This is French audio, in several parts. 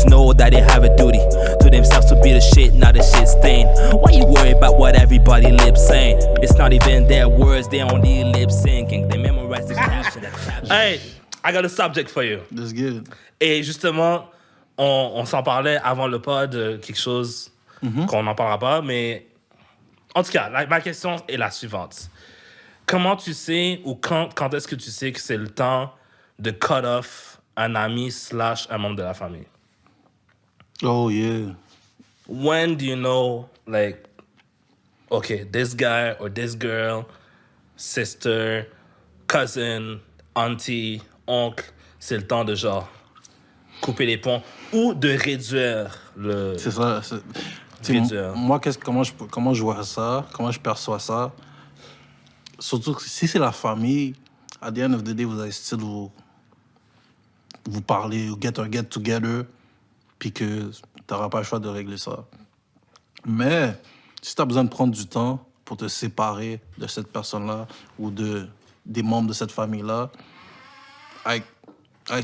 just know that they have a duty to themselves to be the shit, not the shit stain. Why you worry about what everybody lip saying? It's not even their words, they only lip syncing. They memorize the caption. Hey, I got a subject for you. Let's get it. Et justement, on s'en parlait avant le pod, quelque chose qu'on n'en parlera pas, mais en tout cas, ma question est la suivante. Comment tu sais ou quand est-ce que tu sais que c'est le temps de cut off un ami / un membre de la famille? Oh, yeah. When do you know, like, okay, this guy or this girl, sister, cousin, auntie, oncle, c'est le temps de genre couper les ponts ou de réduire le... C'est ça. Réduire. Moi, comment je vois ça, comment je perçois ça, surtout si c'est la famille, at the end of the day, vous allez still vous parler, get together, puis que t'auras pas le choix de régler ça. Mais si t'as besoin de prendre du temps pour te séparer de cette personne-là ou des membres de cette famille-là, I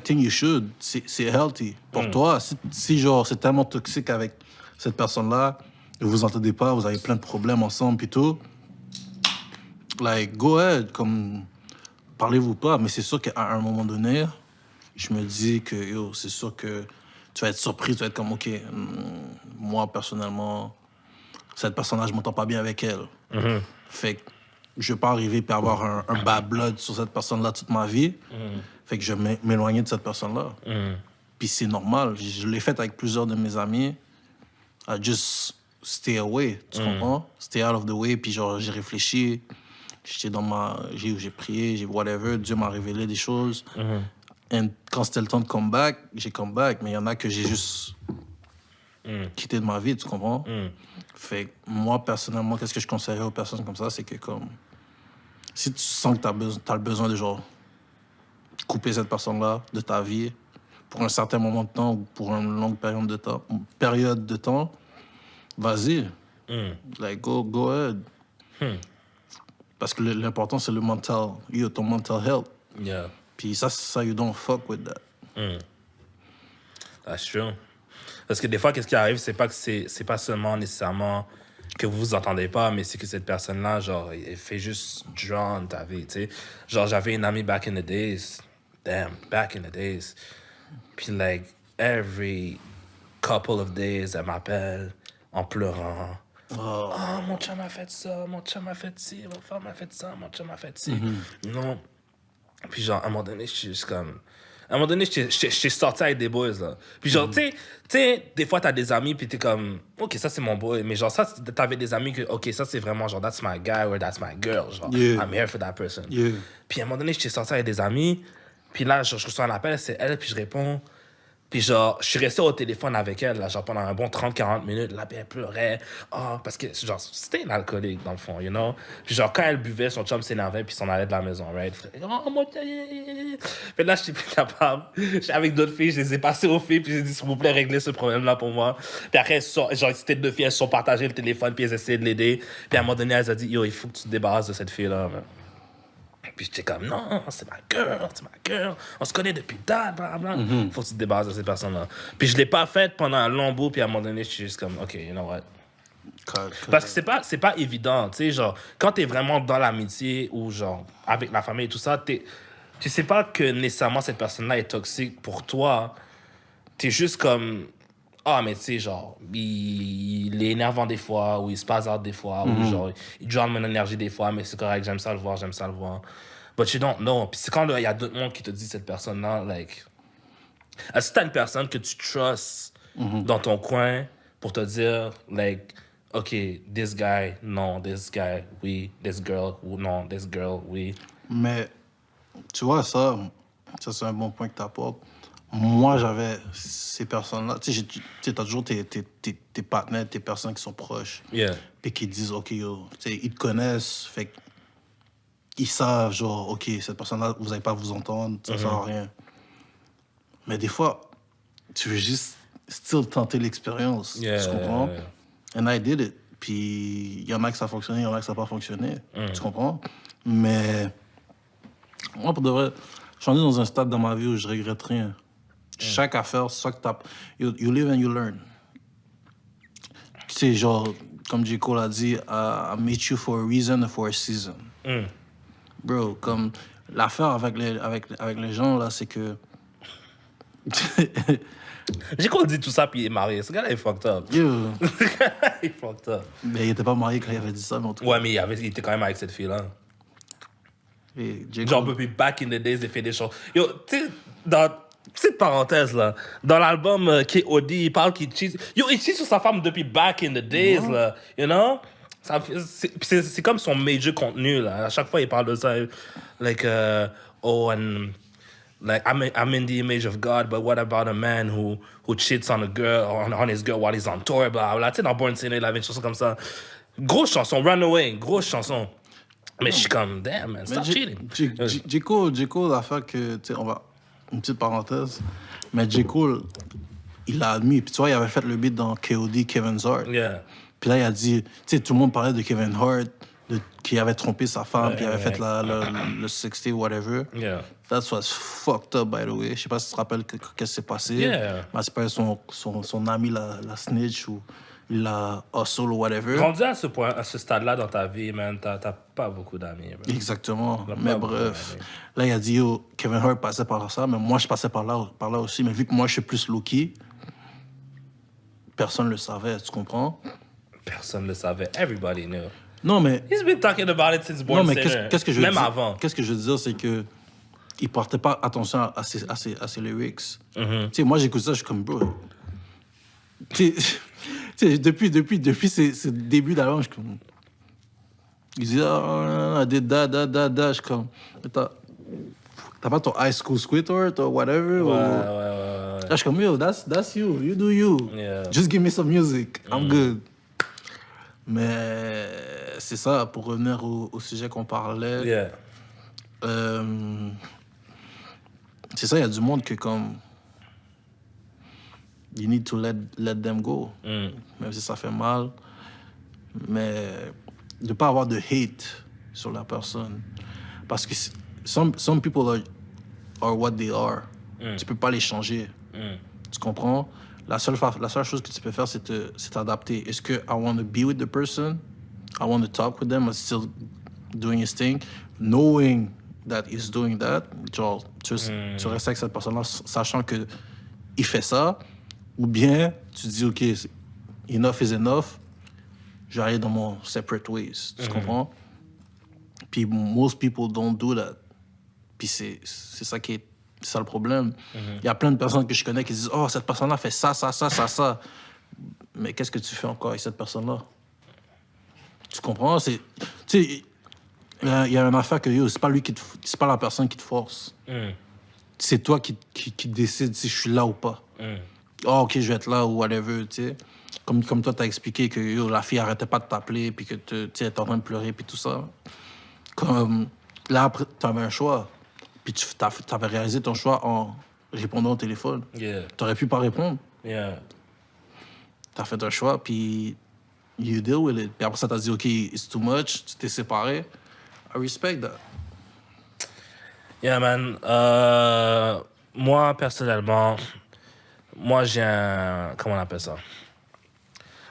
think you should. C'est healthy. Pour toi, si genre c'est tellement toxique avec cette personne-là, vous vous entendez pas, vous avez plein de problèmes ensemble puis tout, like, go ahead, comme, parlez-vous pas. Mais c'est sûr qu'à un moment donné, je me dis que, yo, c'est sûr que tu vas être surpris, tu vas être comme, OK, moi, personnellement, cette personne-là, je m'entends pas bien avec elle. Fait que je vais pas arriver et avoir un bad blood sur cette personne-là toute ma vie. Fait que je vais m'éloigner de cette personne-là. Puis c'est normal. Je l'ai fait avec plusieurs de mes amis. I just stay away, tu comprends? Stay out of the way. Puis genre, j'ai réfléchi. J'étais j'ai prié, j'ai whatever. Dieu m'a révélé des choses. Et quand c'était le temps de come back, j'ai come back. Mais il y en a que j'ai juste quitté de ma vie, tu comprends? Fait que moi, personnellement, qu'est-ce que je conseillerais aux personnes comme ça? C'est que comme... Si tu sens que t'as le besoin de genre couper cette personne-là de ta vie pour un certain moment de temps ou pour une longue période de temps, vas-y. Like, go ahead. Parce que l'important, c'est ton mental health. Yeah. Puis ça, you don't fuck with that. That's true. Parce que des fois, qu'est-ce qui arrive, c'est pas seulement nécessairement que vous vous entendez pas, mais c'est que cette personne-là, genre, elle fait juste drown ta vie, tu sais. Genre, j'avais une amie back in the days. Puis, like, every couple of days, elle m'appelle en pleurant. Oh, mon chum a fait ça, mon chum a fait ci, mon femme a fait ça, mon chum a fait ci. Non. Puis, genre, à un moment donné, je suis juste comme... À un moment donné, j'étais sorti avec des boys, là. Puis genre, tu sais, des fois, t'as des amis, puis t'es comme, OK, ça, c'est mon boy. Mais genre, ça, t'avais des amis que, OK, ça, c'est vraiment, genre, that's my guy or that's my girl. Genre, I'm here for that person. Puis à un moment donné, j'étais sorti avec des amis. Puis là, je reçois un appel, c'est elle, puis je réponds. Puis genre, je suis resté au téléphone avec elle, là, genre pendant un bon 30-40 minutes. Là, puis elle pleurait. Parce que, genre, c'était une alcoolique, dans le fond, you know? Puis genre, quand elle buvait, son chum s'énervait, puis s'en allait de la maison, right? Oh, mon Dieu! Puis là, je suis plus capable. J'étais avec d'autres filles, je les ai passées aux filles, puis j'ai dit, s'il vous plaît, réglez ce problème-là pour moi. Puis après, genre, c'était deux filles, elles se sont partagées le téléphone, puis elles essayaient de l'aider. Puis à un moment donné, elles ont dit, yo, il faut que tu te débarrasses de cette fille-là, man. Puis j'étais comme, non, c'est ma girl. On se connaît depuis date, blablabla. Faut que tu te débarrasses de cette personne-là. Puis je l'ai pas faite pendant un long bout, puis à un moment donné, je suis juste comme, OK, you know what? Parce que c'est pas évident, tu sais, genre, quand t'es vraiment dans l'amitié ou genre, avec la famille et tout ça, tu sais pas que nécessairement cette personne-là est toxique pour toi. T'es juste comme, mais tu sais, genre, il est énervant des fois, ou il se passe out des fois, ou genre, il draine mon énergie des fois, mais c'est correct, j'aime ça le voir. But you don't know. Puis c'est quand il y a d'autres monde qui te dit cette personne-là, like, est-ce que t'as une personne que tu trusts dans ton coin pour te dire, like, OK, this guy, non, this guy, oui, this girl, ou non, this girl, oui. Mais, tu vois, ça c'est un bon point que t'apportes. Moi, j'avais ces personnes-là. Tu sais, t'as toujours tes partenaires, tes personnes qui sont proches. Puis qui disent, OK, yo, tu sais, ils te connaissent, fait qu'ils savent, genre, OK, cette personne-là, vous n'allez pas vous entendre, ça sert à rien. Mais des fois, tu veux juste still tenter l'expérience, tu comprends? And I did it. Puis il y en a que ça a fonctionné, il y en a que ça n'a pas fonctionné, tu comprends? Mais moi, pour de vrai, je suis rendu dans un stade dans ma vie où je regrette rien. Chaque affaire, c'est ça que t'as... You live and you learn. Tu sais, genre, comme J. Cole a dit, I meet you for a reason and for a season. Bro, comme l'affaire avec les gens, là, c'est que... J'ai qu'on dit tout ça, puis il est marié. Ce gars-là est fucked up. Yo. Il est fucked up. Mais il était pas marié quand il avait dit ça, mais en tout cas. Ouais, mais il était quand même avec cette fille-là. Et J. Genre, Cole- depuis back in the days, il fait des choses. Yo, tu sais, dans... Petite parenthèse, là. Dans l'album K.O.D., il parle qu'il cheat. Yo, il cheat sur sa femme depuis back in the days, là. You know? C'est comme son major contenu, là. À chaque fois, il parle de ça. Like, oh, and... Like, I'm in the image of God, but what about a man who cheats on a girl, on his girl while he's on tour, blah, blah. Tu sais, dans Born Sinner, il avait une chanson comme ça. Grosse chanson, Runaway, grosse chanson. Mais je suis comme, damn, man, stop cheating. J. Cole, l'affaire que, tu sais, on va... Une petite parenthèse. Mais J. Cole, il l'a admis. Puis tu vois, il avait fait le beat dans K.O.D. Kevin's Heart. Yeah. Puis là, il a dit... Tu sais, tout le monde parlait de Kevin Hart, qui avait trompé sa femme, puis il avait fait le 60, whatever. Yeah. That was fucked up, by the way. Je sais pas si tu te rappelles qu'est-ce qui s'est passé. Yeah. Mais c'est pas son ami la snitch ou il l'a hustle ou whatever. Rendu à ce point, à ce stade-là dans ta vie, man, t'as pas beaucoup d'amis. Bro. Exactement. T'as Mais pas beaucoup bref, d'amis. là, il a dit, yo, Kevin Hart passait par ça, mais moi, je passais par là aussi. Mais vu que moi, je suis plus low-key, personne ne le savait, tu comprends? Personne ne le savait. Everybody knew. Non, mais... He's been talking about it since Born Non, mais Sinner. qu'est-ce que je veux Même dire? avant. Qu'est-ce que je veux dire, c'est que il portait pas attention à ses lyrics. Mm-hmm. Tu sais, moi, j'écoute ça, je suis comme, bro... Tu sais, depuis ces débuts d'album, je suis comme... Il dit, ah, I did that. Je suis comme... T'as pas ton high school sweetheart or whatever? Ouais. Là, je suis comme, yo, that's you. You do you. Yeah. Just give me some music. I'm good. Mais c'est ça, pour revenir au sujet qu'on parlait. Yeah. C'est ça, il y a du monde que comme... You need to let them go. Même si ça fait mal. Mais de pas avoir de hate sur la personne. Parce que some people are what they are. Tu peux pas les changer. Tu comprends? La seule chose que tu peux faire, c'est t'adapter. Est-ce que I want to be with the person? I want to talk with them, but still doing his thing, knowing that he's doing that. Genre, tu restes avec cette personne-là, sachant que il fait ça. Ou bien, tu dis, OK, enough is enough. Je vais aller dans mon separate ways. Tu comprends? Puis most people don't do that. Puis c'est ça qui est... C'est ça le problème. Il y a plein de personnes que je connais qui disent « Oh, cette personne-là fait ça. » Mais qu'est-ce que tu fais encore avec cette personne-là? Tu comprends? Tu sais, il y a une affaire que c'est pas lui c'est pas la personne qui te force. C'est toi qui décides si je suis là ou pas. Oh, OK, je vais être là ou whatever, tu sais. Comme toi, t'as expliqué que la fille arrêtait pas de t'appeler puis que tu étais en train de pleurer puis tout ça. Comme là, après, t'avais un choix. Puis t'avais réalisé ton choix en répondant au téléphone. Yeah. T'aurais pu pas répondre. Yeah. T'as fait un choix, puis you deal with it. Puis après ça, t'as dit, OK, it's too much, tu t'es séparé. I respect that. Yeah, man. Moi, personnellement, j'ai un... Comment on appelle ça?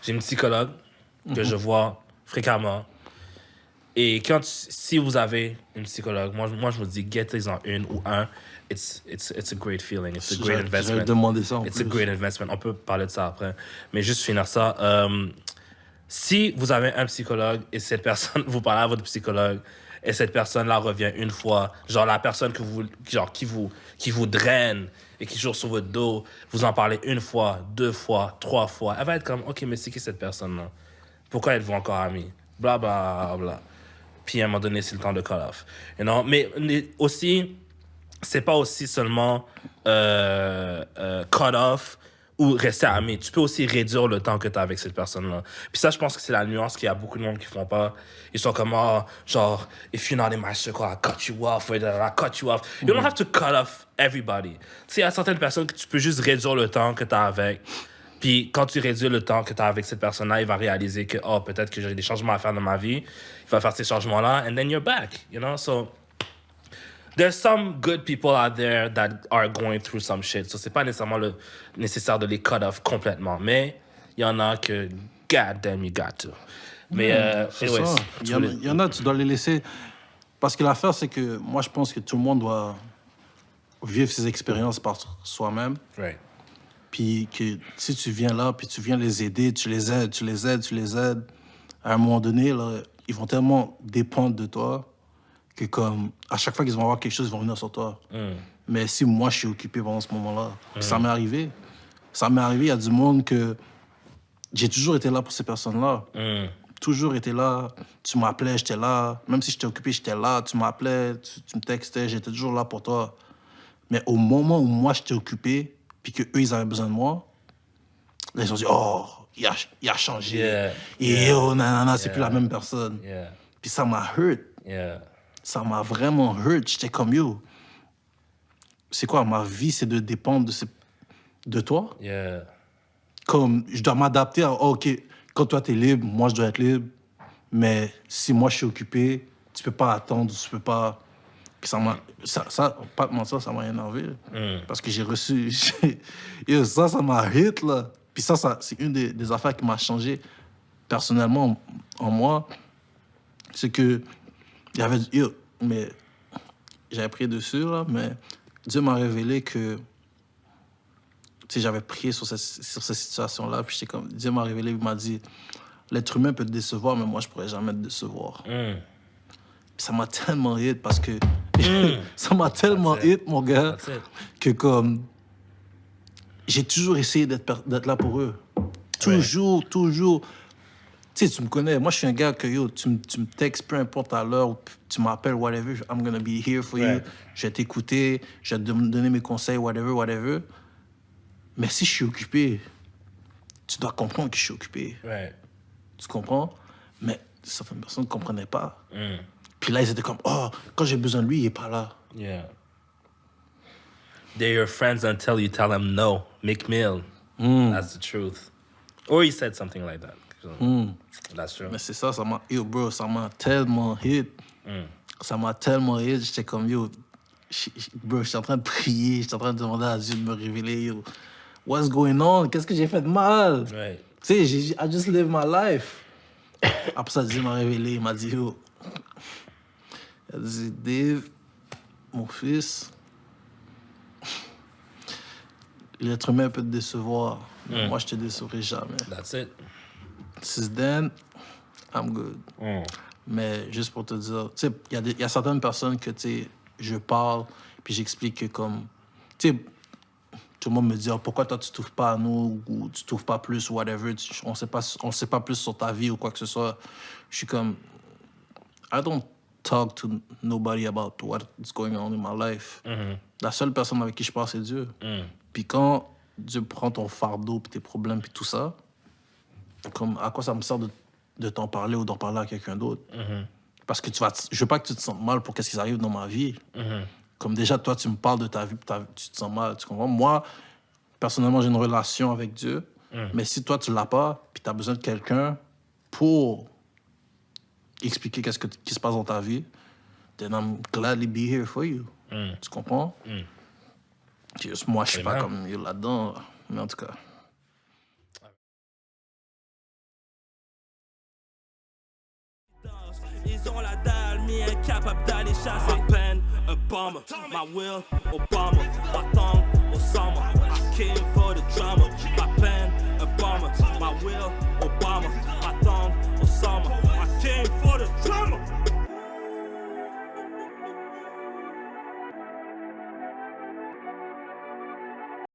J'ai une psychologue que je vois fréquemment. Et si vous avez une psychologue, moi je vous dis, get-en une ou un. It's a great feeling. It's a great investment. J'allais demander ça en It's plus. a great investment. On peut parler de ça après. Mais juste finir ça. Si vous avez un psychologue et cette personne, vous parlez à votre psychologue et cette personne-là revient une fois, genre la personne qui vous draine et qui joue sur votre dos, vous en parlez une fois, 2 fois, 3 fois, elle va être comme, OK, mais c'est qui cette personne-là? Pourquoi êtes-vous encore amis? Bla, bla, bla. Puis à un moment donné, c'est le temps de call off. You know? Mais aussi, c'est pas aussi seulement cut off ou rester ami. Tu peux aussi réduire le temps que tu as avec cette personne-là. Puis ça, je pense que c'est la nuance qu'il y a beaucoup de monde qui font pas. Ils sont comme, genre, if you're not in my circle, I cut you off, or I cut you off. You don't have to cut off everybody. Tu sais, il y a certaines personnes que tu peux juste réduire le temps que tu as avec. Puis quand tu réduis le temps que tu as avec cette personne-là, il va réaliser que, peut-être que j'ai des changements à faire dans ma vie. Il va faire ces changements-là, and then you're back, you know? So, there's some good people out there that are going through some shit. So c'est pas nécessairement nécessaire de les cut off complètement. Mais il y en a que, god damn, you got to. Mais, C'est anyways, ça. Il y en a, tu dois les laisser. Parce que l'affaire, c'est que moi, je pense que tout le monde doit vivre ses expériences par soi-même. Right. Puis que si tu viens là, puis tu viens les aider, tu les aides, à un moment donné, là, ils vont tellement dépendre de toi que comme à chaque fois qu'ils vont avoir quelque chose, ils vont venir sur toi. Mais si moi, je suis occupé pendant ce moment-là, puis ça m'est arrivé. Ça m'est arrivé, il y a du monde que j'ai toujours été là pour ces personnes-là. Toujours été là. Tu m'appelais, j'étais là. Même si j'étais occupé, j'étais là. Tu m'appelais, tu me textais, j'étais toujours là pour toi. Mais au moment où moi, j'étais occupé, puis qu'eux, ils avaient besoin de moi, là, ils ont dit, oh, il a changé. Et oh, nanana, c'est plus la même personne. Puis ça m'a hurt. Ça m'a vraiment hurt. J'étais comme, yo, c'est quoi, ma vie, c'est de dépendre de toi? Comme, je dois m'adapter à, oh, OK, quand toi, t'es libre, moi, je dois être libre. Mais si moi, je suis occupé, tu peux pas attendre, tu peux pas... Puis ça, pas te mentir, ça m'a énervé. Parce que j'ai reçu... Yo, ça m'a hit, là. Puis ça c'est une des affaires qui m'a changé personnellement en moi. C'est que... Il y avait... Yo, mais... J'avais pris dessus, là, mais Dieu m'a révélé que... Tu sais, j'avais prié sur cette situation-là, puis j'étais comme... Dieu m'a révélé, il m'a dit... L'être humain peut te décevoir, mais moi, je pourrais jamais te décevoir. Puis ça m'a tellement hit parce que... ça m'a tellement hit, mon gars, que comme... J'ai toujours essayé d'être là pour eux. Toujours. Tu sais, tu me connais. Moi, je suis un gars que, yo, tu me textes, peu importe à l'heure, ou tu m'appelles, whatever, I'm gonna be here for you. Je vais t'écouter, je vais te donner mes conseils, whatever. Mais si je suis occupé, tu dois comprendre que je suis occupé. Tu comprends? Mais certaines personnes ne comprenaient pas. Puis là, ils étaient comme, oh, quand j'ai besoin de lui, il n'est pas là. They're your friends until you tell them no. Mick Mill. That's the truth. Or he said something like that. That's true. Mais c'est ça m'a... Yo, bro, ça m'a tellement hit. Ça m'a tellement hit. J'étais comme, yo... Bro, j'étais en train de prier. J'étais en train de demander à Dieu de me révéler, yo. What's going on? Qu'est-ce que j'ai fait de mal? Tu sais, I just live my life. Après ça, Dieu m'a révélé. Il m'a dit, yo... Il a dit, Dave, mon fils... L'être humain peut te décevoir. Moi, je te décevrai jamais. That's it. Since then, I'm good. Mais juste pour te dire, tu sais, il y a certaines personnes que, tu sais, je parle, puis j'explique que comme... Tu sais, tout le monde me dit, oh, pourquoi toi, tu t'ouvres pas à nous, ou tu t'ouvres pas plus, ou whatever, on sait pas plus sur ta vie ou quoi que ce soit. Je suis comme... I don't talk to nobody about what's going on in my life. La seule personne avec qui je parle, c'est Dieu. Puis quand Dieu prend ton fardeau, puis tes problèmes, puis tout ça, comme à quoi ça me sert de t'en parler ou d'en parler à quelqu'un d'autre? Parce que je veux pas que tu te sentes mal pour qu'est-ce qui arrive dans ma vie. Comme déjà, toi, tu me parles de ta vie, puis tu te sens mal, tu comprends? Moi, personnellement, j'ai une relation avec Dieu, mais si toi, tu l'as pas, puis tu as besoin de quelqu'un pour expliquer qu'est-ce qui se passe dans ta vie, then I'm gladly be here for you. Tu comprends? Juste moi, je suis pas comme là-dedans, mais en tout cas. Ils ont la dalle, mais incapable d'aller chasser. Ma peine, a bomber. My will, Obama. My tongue, Osama. I came for the drama. My pen, a bomber. My will, Obama.